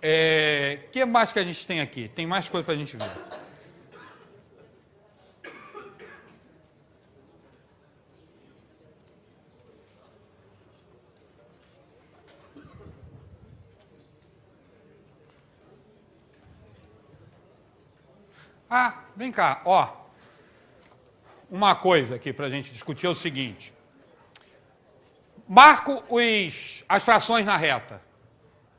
Que mais que a gente tem aqui? Tem mais coisa para a gente ver. Ah, vem cá, ó. Uma coisa aqui para a gente discutir é o seguinte. Marco as frações na reta.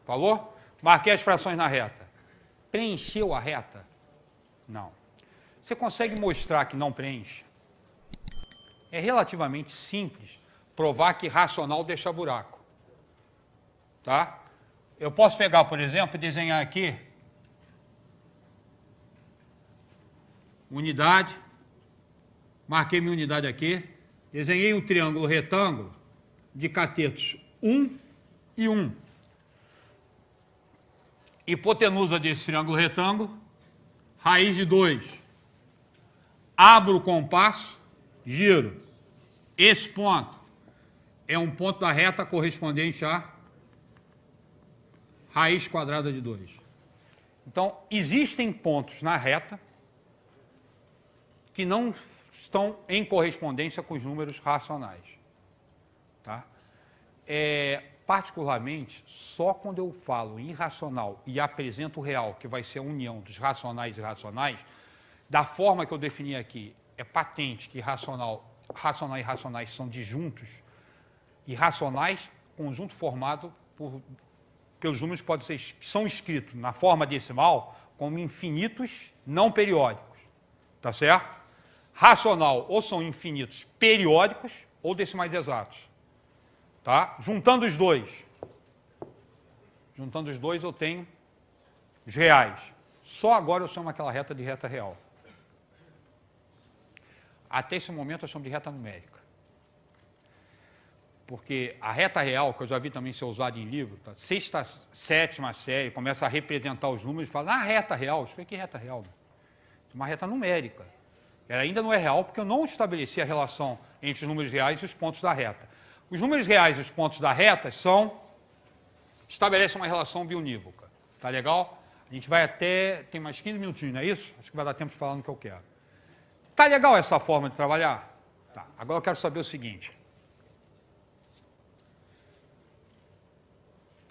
Falou? Marquei as frações na reta. Preencheu a reta? Não. Você consegue mostrar que não preenche? É relativamente simples provar que racional deixa buraco. Tá? Eu posso pegar, por exemplo, e desenhar aqui unidade, marquei minha unidade aqui, desenhei um triângulo retângulo de catetos 1 e 1. Hipotenusa desse triângulo retângulo, raiz de 2. Abro o compasso, giro. Esse ponto é um ponto da reta correspondente a raiz quadrada de 2. Então, existem pontos na reta que não estão em correspondência com os números racionais. Tá? Particularmente, só quando eu falo irracional e apresento o real, que vai ser a união dos racionais e irracionais, da forma que eu defini aqui, é patente que racional e irracionais são disjuntos, irracionais, conjunto formado pelos números que são escritos na forma decimal como infinitos não periódicos. Tá certo? Racional ou são infinitos periódicos ou decimais exatos. Tá? Juntando os dois, eu tenho os reais. Só agora eu chamo aquela reta de reta real. Até esse momento eu chamo de reta numérica. Porque a reta real, que eu já vi também ser usada em livro, tá? Sexta, sétima série, começa a representar os números e fala, reta real, isso aqui é reta real. Uma reta numérica. Ela ainda não é real porque eu não estabeleci a relação entre os números reais e os pontos da reta. Os números reais e os pontos da reta estabelecem uma relação biunívoca. Tá legal? A gente vai até... Tem mais 15 minutinhos, não é isso? Acho que vai dar tempo de falar no que eu quero. Tá legal essa forma de trabalhar? Tá. Agora eu quero saber o seguinte.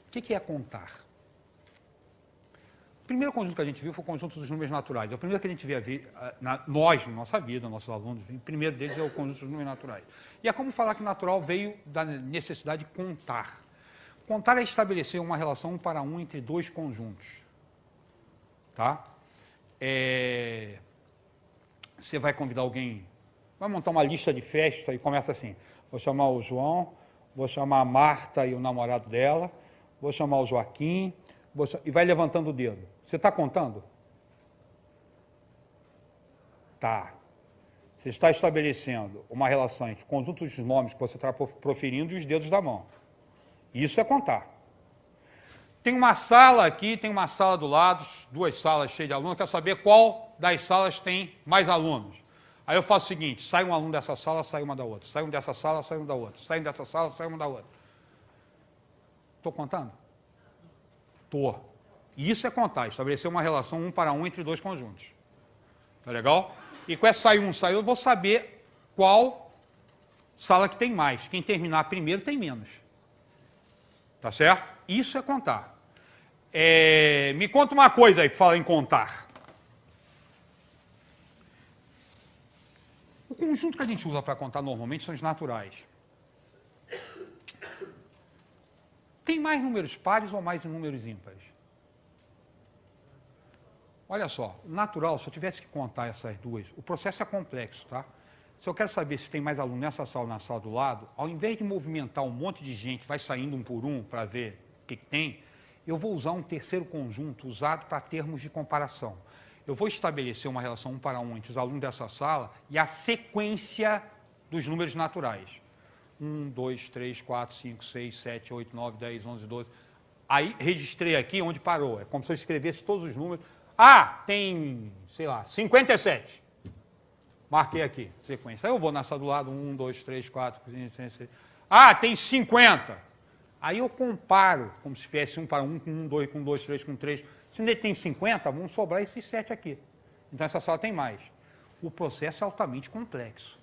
O que é contar? O primeiro conjunto que a gente viu foi o conjunto dos números naturais. É o primeiro que a gente vê, nós, na nossa vida, nossos alunos, o primeiro deles é o conjunto dos números naturais. E é como falar que natural veio da necessidade de contar. Contar é estabelecer uma relação 1 para 1 entre dois conjuntos. Tá? Você vai convidar alguém, vai montar uma lista de festa e começa assim, vou chamar o João, vou chamar a Marta e o namorado dela, vou chamar o Joaquim, e vai levantando o dedo. Você está contando? Tá. Você está estabelecendo uma relação entre o conjunto dos nomes que você está proferindo e os dedos da mão. Isso é contar. Tem uma sala aqui, tem uma sala do lado, duas salas cheias de alunos, eu quero saber qual das salas tem mais alunos. Aí eu faço o seguinte, sai um aluno dessa sala, sai uma da outra. Sai um dessa sala, sai um da outra. Sai um dessa sala, sai uma da outra. Estou contando? Estou. E isso é contar, estabelecer uma relação 1 para 1 entre dois conjuntos. Tá legal? E com essa sai um, sai eu vou saber qual sala que tem mais. Quem terminar primeiro tem menos. Tá certo? Isso é contar. Me conta uma coisa aí que fala em contar. O conjunto que a gente usa para contar normalmente são os naturais. Tem mais números pares ou mais números ímpares? Olha só, natural, se eu tivesse que contar essas duas, o processo é complexo, tá? Se eu quero saber se tem mais aluno nessa sala ou na sala do lado, ao invés de movimentar um monte de gente, vai saindo um por um para ver o que tem, eu vou usar um terceiro conjunto usado para termos de comparação. Eu vou estabelecer uma relação 1 para 1 entre os alunos dessa sala e a sequência dos números naturais. 1, 2, 3, 4, 5, 6, 7, 8, 9, 10, 11, 12. Aí, registrei aqui onde parou. É como se eu escrevesse todos os números. Tem, sei lá, 57. Marquei aqui, sequência. Aí eu vou na sala do lado, 1, 2, 3, 4, 5, 6, 7. Tem 50. Aí eu comparo, como se tivesse 1 para 1, com 1, 2, com 2, 3, com 3. Se ele tem 50, vão sobrar esses 7 aqui. Então essa sala tem mais. O processo é altamente complexo.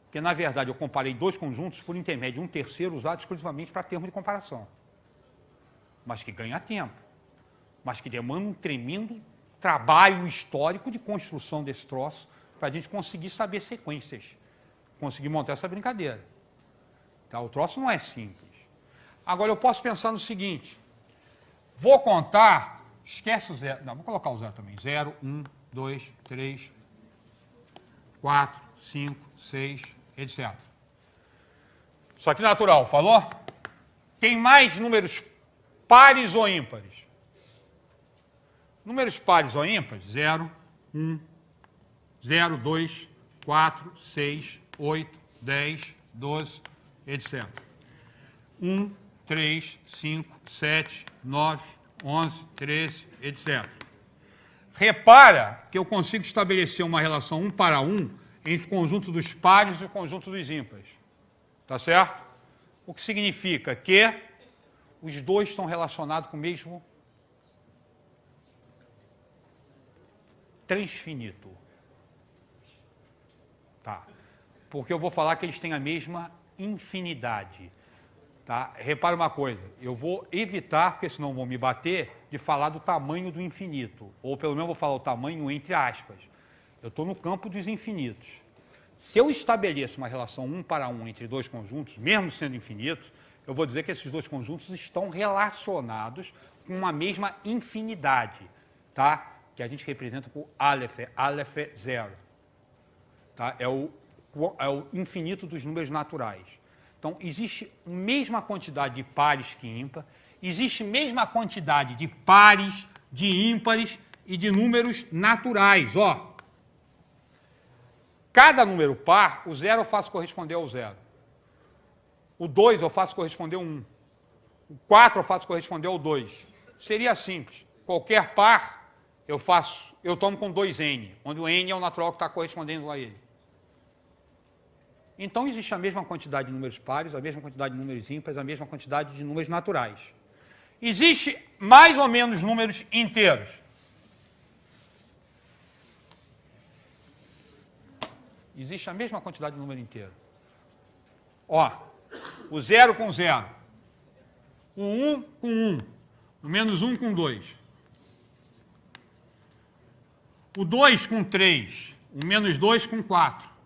Porque, na verdade, eu comparei dois conjuntos por intermédio de um terceiro usado exclusivamente para termos de comparação. Mas que ganha tempo. Mas que demanda um tremendo trabalho histórico de construção desse troço para a gente conseguir saber sequências. Conseguir montar essa brincadeira. Tá? O troço não é simples. Agora, eu posso pensar no seguinte. Vou contar, esquece o zero. Não, vou colocar o zero também. 0, 1, 2, 3, 4, 5, 6, etc. Isso aqui é natural, falou? Tem mais números pares ou ímpares? Números pares ou ímpares? 0, 1, 0, 2, 4, 6, 8, 10, 12, etc. 1, 3, 5, 7, 9, 11, 13, etc. Repara que eu consigo estabelecer uma relação 1 para 1 entre o conjunto dos pares e o conjunto dos ímpares. Tá certo? O que significa que os dois estão relacionados com o mesmo transfinito. Tá. Porque eu vou falar que eles têm a mesma infinidade. Tá? Repara uma coisa, eu vou evitar, porque senão vão me bater, de falar do tamanho do infinito. Ou pelo menos vou falar o tamanho entre aspas. Eu estou no campo dos infinitos. Se eu estabeleço uma relação 1 para 1 entre dois conjuntos, mesmo sendo infinitos, eu vou dizer que esses dois conjuntos estão relacionados com uma mesma infinidade, tá? Que a gente representa por Aleph é 0. Tá? É o infinito dos números naturais. Então, existe a mesma quantidade de pares que ímpar, existe a mesma quantidade de pares, de ímpares e de números naturais. Ó, cada número par, o 0 eu faço corresponder ao 0. O 2 eu faço corresponder ao 1. O 4 eu faço corresponder ao 2. Seria simples. Qualquer par eu tomo com 2n, onde o n é o natural que está correspondendo a ele. Então, existe a mesma quantidade de números pares, a mesma quantidade de números ímpares, a mesma quantidade de números naturais. Existe mais ou menos números inteiros. Existe a mesma quantidade de número inteiro. Ó, o 0 com 0, o 1 com 1, o menos 1 com 2, o 2 com 3, o menos 2 com 4.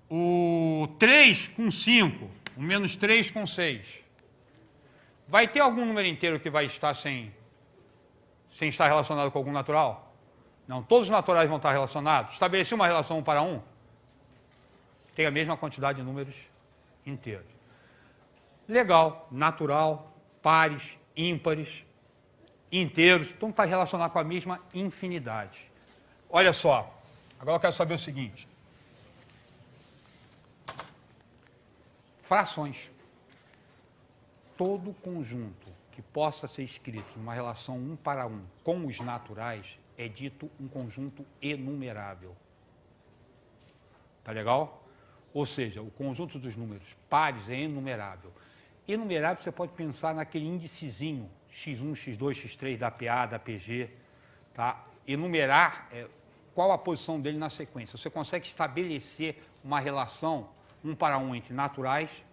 O 3 com 5, o menos 3 com 6. Vai ter algum número inteiro que vai estar sem estar relacionado com algum natural? Não, todos os naturais vão estar relacionados. Estabeleci uma relação 1 para 1? Tem a mesma quantidade de números inteiros. Legal, natural, pares, ímpares, inteiros, então está relacionado com a mesma infinidade. Olha só, agora eu quero saber o seguinte. Frações. Todo conjunto que possa ser escrito numa relação 1 para 1 com os naturais é dito um conjunto enumerável. Tá legal? Ou seja, o conjunto dos números pares é enumerável. Enumerável você pode pensar naquele índicezinho x1, x2, x3 da PA, da PG. Tá? Enumerar qual a posição dele na sequência. Você consegue estabelecer uma relação 1 para 1 entre naturais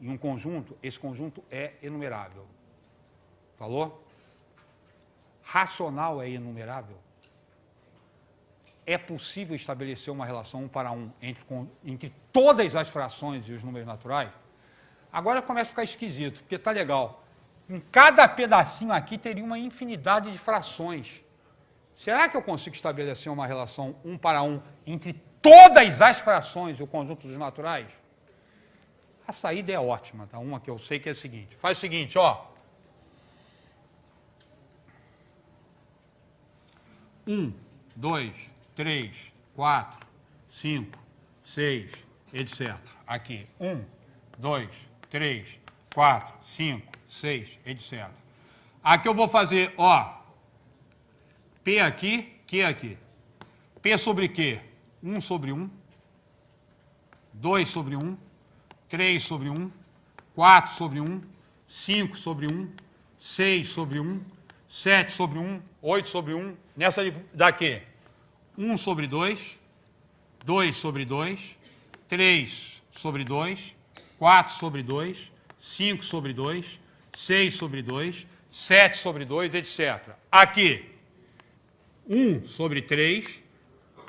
e um conjunto, esse conjunto é enumerável. Falou? Racional é enumerável? É possível estabelecer uma relação 1 para 1 entre todas as frações e os números naturais? Agora começa a ficar esquisito, porque tá legal. Em cada pedacinho aqui teria uma infinidade de frações. Será que eu consigo estabelecer uma relação 1 para 1 entre todas as frações e o conjunto dos naturais? A saída é ótima, tá? Uma que eu sei que é a seguinte. Faz o seguinte, ó. 1, 2, 3, 4, 5, 6, etc. Aqui. 1, 2, 3, 4, 5, 6, etc. Aqui eu vou fazer, ó. P aqui, Q aqui. P sobre Q? 1 sobre 1. 2 sobre 1. 3 sobre 1, 4 sobre 1, 5 sobre 1, 6 sobre 1, 7 sobre 1, 8 sobre 1. Nessa daqui, 1 sobre 2, 2 sobre 2, 3 sobre 2, 4 sobre 2, 5 sobre 2, 6 sobre 2, 7 sobre 2, etc. Aqui, 1 sobre 3,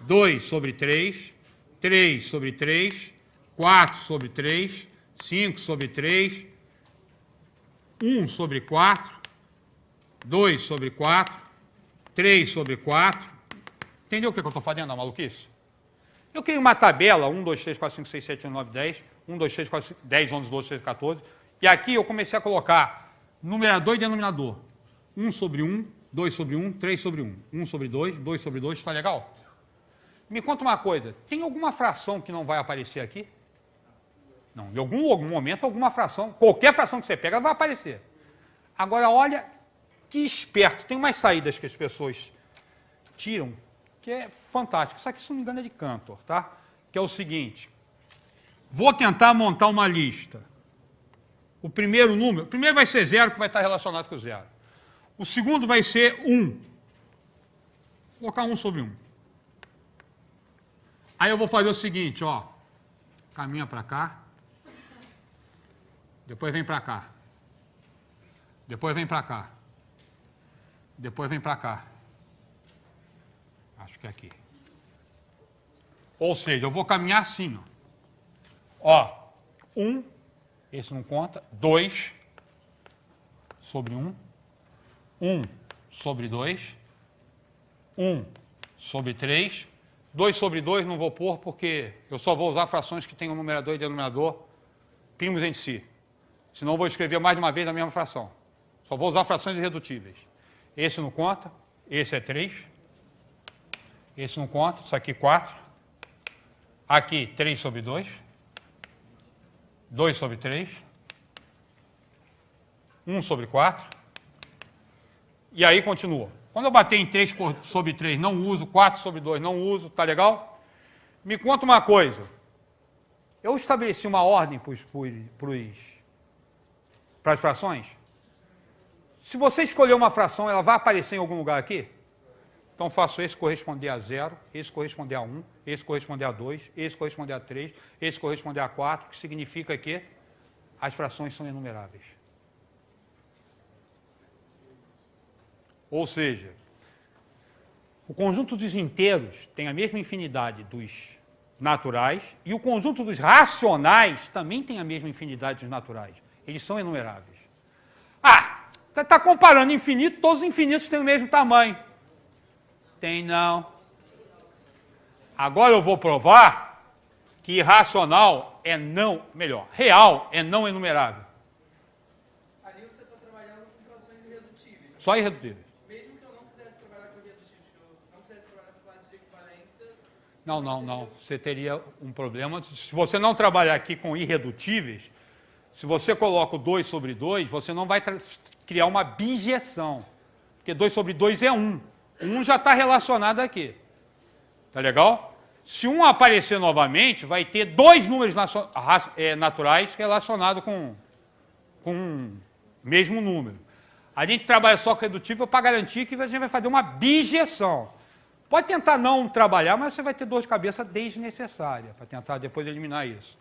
2 sobre 3, 3 sobre 3, 4 sobre 3, 5 sobre 3, 1 sobre 4, 2 sobre 4, 3 sobre 4. Entendeu o que eu estou fazendo, a maluquice? Eu criei uma tabela, 1, 2, 3, 4, 5, 6, 7, 8, 9, 10, 1, 2, 3, 4, 5, 10, 11, 12, 13, 14, e aqui eu comecei a colocar numerador e denominador. 1 sobre 1, 2 sobre 1, 3 sobre 1, 1 sobre 2, 2 sobre 2, está legal? Me conta uma coisa, tem alguma fração que não vai aparecer aqui? Não, em algum momento, alguma fração, qualquer fração que você pega, vai aparecer. Agora, olha que esperto, tem umas saídas que as pessoas tiram, que é fantástico. Isso aqui, se não me engano, é de Cantor, tá? Que é o seguinte, vou tentar montar uma lista. O primeiro número, o primeiro vai ser 0, que vai estar relacionado com o 0. O segundo vai ser 1. Vou colocar 1 sobre 1. Aí eu vou fazer o seguinte, ó, caminha para cá, depois vem para cá, depois vem para cá, depois vem para cá. Acho que é aqui. Ou seja, eu vou caminhar assim, ó. 1, esse não conta, 2 sobre 1, 1 sobre 2, 1 sobre 3, 2 sobre 2 não vou pôr porque eu só vou usar frações que tenham numerador e denominador primos entre si. Senão eu vou escrever mais de uma vez a mesma fração. Só vou usar frações irredutíveis. Esse não conta, esse é 3, esse não conta, isso aqui 4, aqui 3 sobre 2, 2 sobre 3, 1 sobre 4, e aí continua. Quando eu bater em 3 sobre 3, não uso, 4 sobre 2, não uso, tá legal? Me conta uma coisa. Eu estabeleci uma ordem para as frações. Se você escolher uma fração, ela vai aparecer em algum lugar aqui? Então, faço esse corresponder a 0, esse corresponder a 1, esse corresponder a 2, esse corresponder a 3, esse corresponder a 4, que significa que as frações são enumeráveis. Ou seja, o conjunto dos inteiros tem a mesma infinidade dos naturais e o conjunto dos racionais também tem a mesma infinidade dos naturais. Eles são enumeráveis. Ah, está comparando infinito, todos os infinitos têm o mesmo tamanho. Tem não. Agora eu vou provar que irracional é não, melhor, real é não enumerável. Ali você está trabalhando com frações irredutíveis. Só irredutíveis. Mesmo que eu não quisesse trabalhar com irredutíveis, que eu não quisesse trabalhar com classe de equivalência... Não. Você teria um problema. Se você não trabalhar aqui com irredutíveis, se você coloca o 2 sobre 2, você não vai criar uma bijeção. Porque 2 sobre 2 é 1. 1 já está relacionado aqui. Tá legal? Se 1 aparecer novamente, vai ter 2 números naturais relacionados com o mesmo número. A gente trabalha só com redutível para garantir que a gente vai fazer uma bijeção. Pode tentar não trabalhar, mas você vai ter dor de cabeça desnecessária para tentar depois eliminar isso.